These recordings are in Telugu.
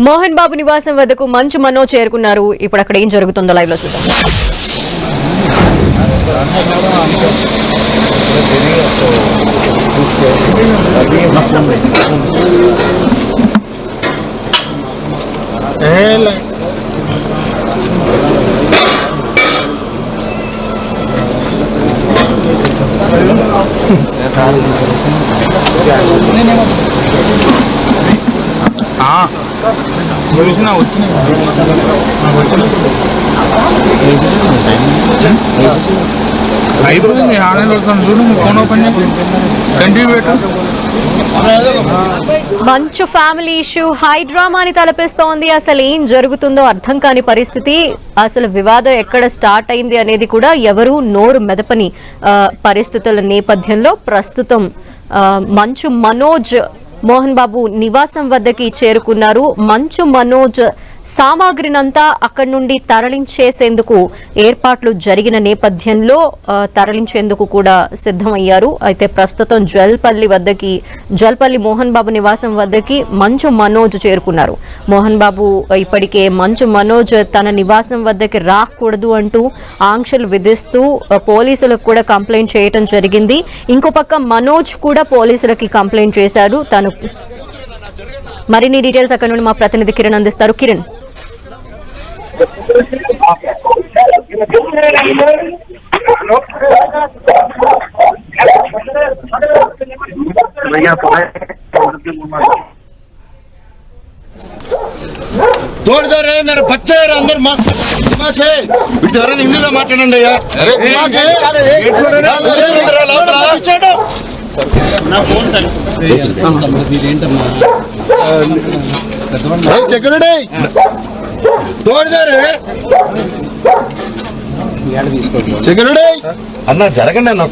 మోహన్ బాబు నివాసం వద్దకు మంచు మనోజ్ చేరుకున్నారు. ఇప్పుడు అక్కడ ఏం జరుగుతుందో లైవ్ లో చూద్దాం. మంచు ఫ్యామిలీ ఇష్యూ హై డ్రామాని తలపిస్తోంది. అసలు ఏం జరుగుతుందో అర్థం కాని పరిస్థితి. అసలు వివాదం ఎక్కడ స్టార్ట్ అయింది అనేది కూడా ఎవరు నోరు మెదపని పరిస్థితుల నేపథ్యంలో ప్రస్తుతం మంచు మనోజ్ మోహన్ బాబు నివాసం వద్దకి చేరుకున్నారు. మంచు మనోజ్ సామాగ్రినంతా అక్కడి నుండి తరలించేసేందుకు ఏర్పాట్లు జరిగిన నేపథ్యంలో తరలించేందుకు కూడా సిద్ధమయ్యారు. అయితే ప్రస్తుతం జల్పల్లి మోహన్ బాబు నివాసం వద్దకి మంచు మనోజ్ చేరుకున్నారు. మోహన్ బాబు ఇప్పటికే మంచు మనోజ్ తన నివాసం వద్దకి రాకూడదు అంటూ ఆంక్షలు విధిస్తూ పోలీసులకు కూడా కంప్లైంట్ చేయడం జరిగింది. ఇంకో పక్క మనోజ్ కూడా పోలీసులకి కంప్లైంట్ చేశారు. తను మరిన్ని డీటెయిల్స్ అక్కడ నుండి మా ప్రతినిధి కిరణ్ అందిస్తారు. కిరణ్, तोड़ दो रे मेरे बच्चे अंदर हिंदी में माట్లాడండి సెక్యూరిటీ तोड़ दो रे సెక్యూరిటీ అన్న జరగండి అన్న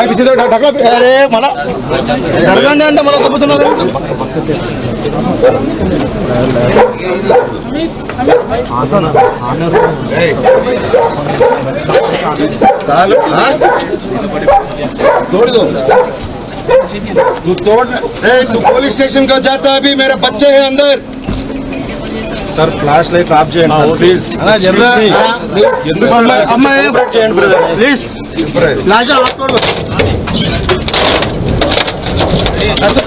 पीछे ढकला अरे मला अडगंడి అంటే मला తప్పుతున్నారు तोड़ दो तू तोड़ तू पुलिस स्टेशन का जाता है अभी मेरे बच्चे हैं अंदर सर फ्लैश लाइट ऑफ చేయండి सर प्लीज అమ్మాయి చేయండి బ్రదర్ ప్లీజ్ ఫ్లాష్ ఆఫ్ कर दो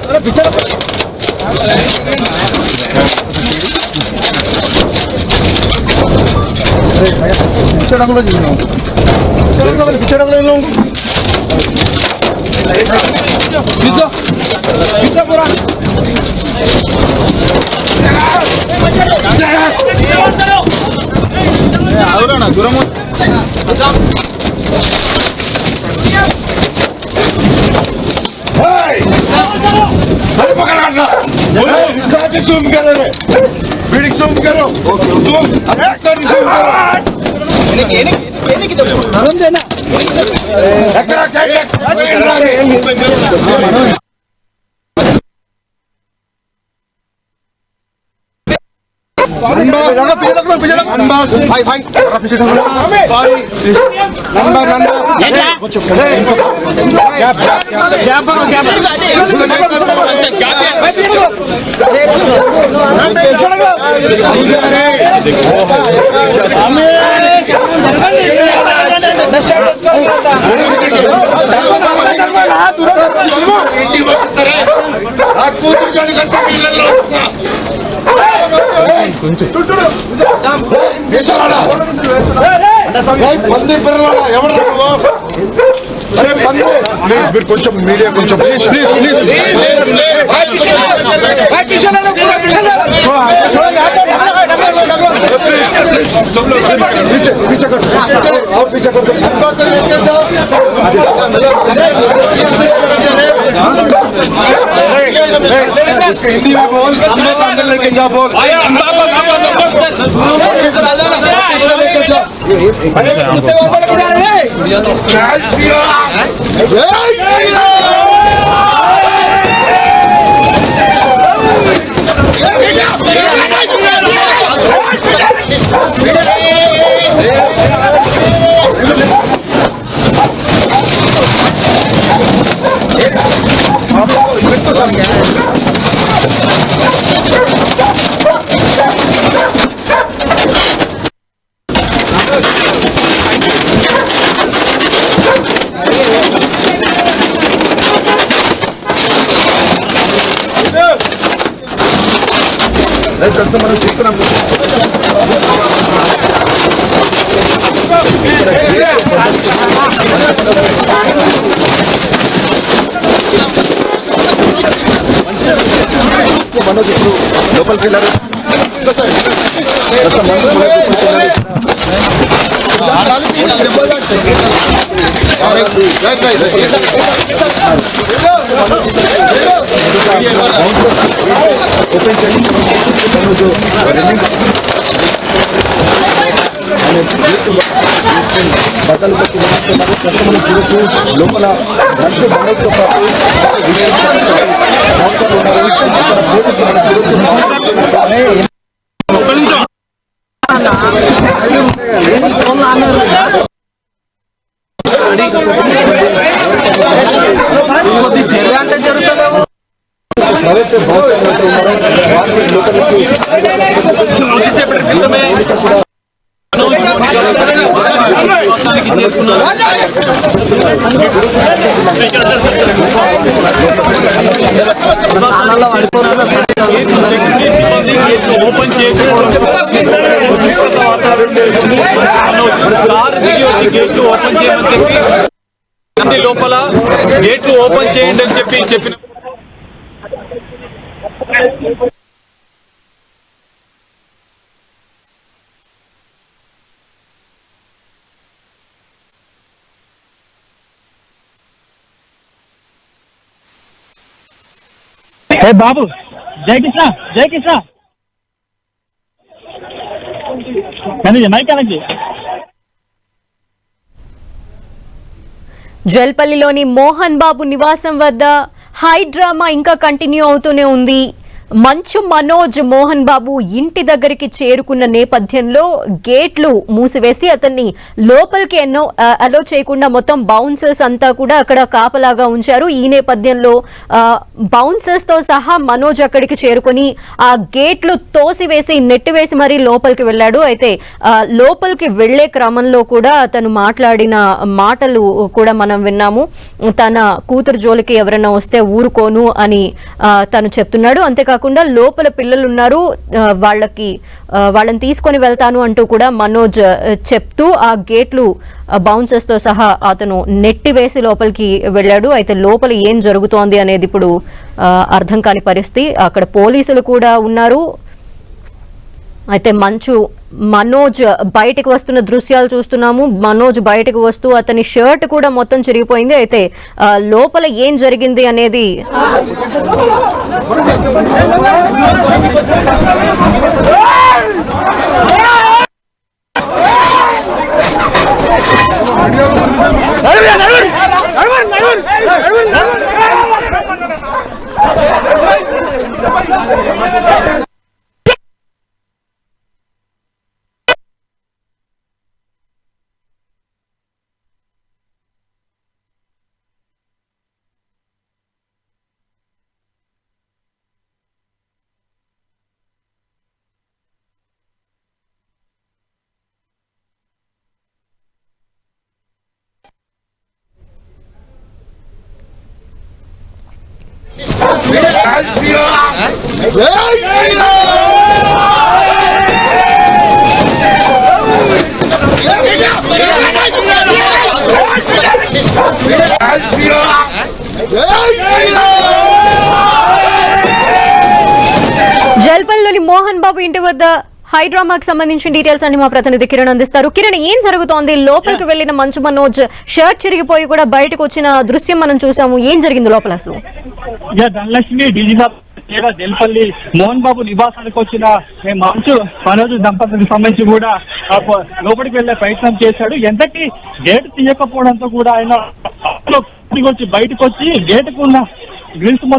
अरे पीछे पीछे डालो जी पीछे डालो इन लोगों को पीछे पूरा అవునా దూరం इसका जूम करो रे वीडियो जूम करो जूम एक्टर जूम करो ये की नरम देना एकरा प्लीज కొంచెం మీడియా కొంచెం ప్లీజ్ ప్లీజ్ ప్లీజ్ पीछे कर और पीछे कर लेके जाओ उसको हिंदी में बोल, अंदर लेके जा बोल। लेके जा। जय श्री राम। जय श्री మనం చెప్తున్నాం మనోజ్ లోపలికి వెళ్ళారు లోపల ఓపెన్ చేసి గేట్లు ఓపెన్ చేయమని చెప్పి లోపల గేట్లు ఓపెన్ చేయండి అని చెప్పిన బాబు జై కృష్ణ జై కృష్ణ మైక్ కనెక్ట్. జల్పల్లిలోని మోహన్ బాబు నివాసం వద్ద హై డ్రామా ఇంకా కంటిన్యూ అవుతూనే ఉంది. మంచు మనోజ్ మోహన్ బాబు ఇంటి దగ్గరికి చేరుకున్న నేపథ్యంలో గేట్లు మూసివేసి అతన్ని లోపలికి అలో చేయకుండా మొత్తం బౌన్సర్స్ అంతా కూడా అక్కడ కాపలాగా ఉంచారు. ఈ నేపథ్యంలో బౌన్సర్స్ తో సహా మనోజ్ అక్కడికి చేరుకొని ఆ గేట్లు తోసివేసి నెట్టివేసి మరీ లోపలికి వెళ్ళాడు. అయితే లోపలికి వెళ్లే క్రమంలో కూడా అతను మాట్లాడిన మాటలు కూడా మనం విన్నాము. తన కూతురు జోలికి ఎవరైనా వస్తే ఊరుకోను అని తను చెప్తున్నాడు. అంతేకాకుండా లోపల పిల్లలు ఉన్నారు, వాళ్ళని తీసుకొని వెళ్తాను అంటూ కూడా మనోజ్ చెప్తూ ఆ గేట్లు బౌన్సర్స్ తో సహా అతను నెట్టివేసి లోపలికి వెళ్ళాడు. అయితే లోపల ఏం జరుగుతోంది అనేది ఇప్పుడు అర్థం కాని పరిస్థితి. అక్కడ పోలీసులు కూడా ఉన్నారు. అయితే మనోజ్ బయటకు వస్తున్న దృశ్యాలు చూస్తున్నాము. మనోజ్ బయటకు వస్తూ అతని షర్ట్ కూడా మొత్తం చిరిగిపోయింది. అయితే లోపల ఏం జరిగింది అనేది जय श्री राम। जय श्री राम। जय श्री राम। जय జల్పల్లిలోని మోహన్ బాబు ఇంటి వద్ద హైడ్రామాకి సంబంధించిన డీటెయిల్స్ అన్ని మా ప్రతినిధి కిరణ్ అందిస్తారు. కిరణ్, ఏం జరుగుతోంది? లోపలికి వెళ్లిన మంచు మనోజ్ షర్ట్ చిరిగిపోయి కూడా బయటకు వచ్చిన దృశ్యం మనం చూసాము. ఏం జరిగింది లోపల అసలు? ధనలక్ష్మి డీజీపీ జల్పల్లి మోహన్ బాబు నివాసానికి వచ్చిన మంచు మనోజ్ దంపతులకు సంబంధించి కూడా లోపలికి వెళ్లే ప్రయత్నం చేశాడు. ఎంతకి గేటు తీయకపోవడంతో కూడా ఆయన వచ్చి బయటకు వచ్చి గేటుకు ఉన్న గ్రిల్స్ మొత్తం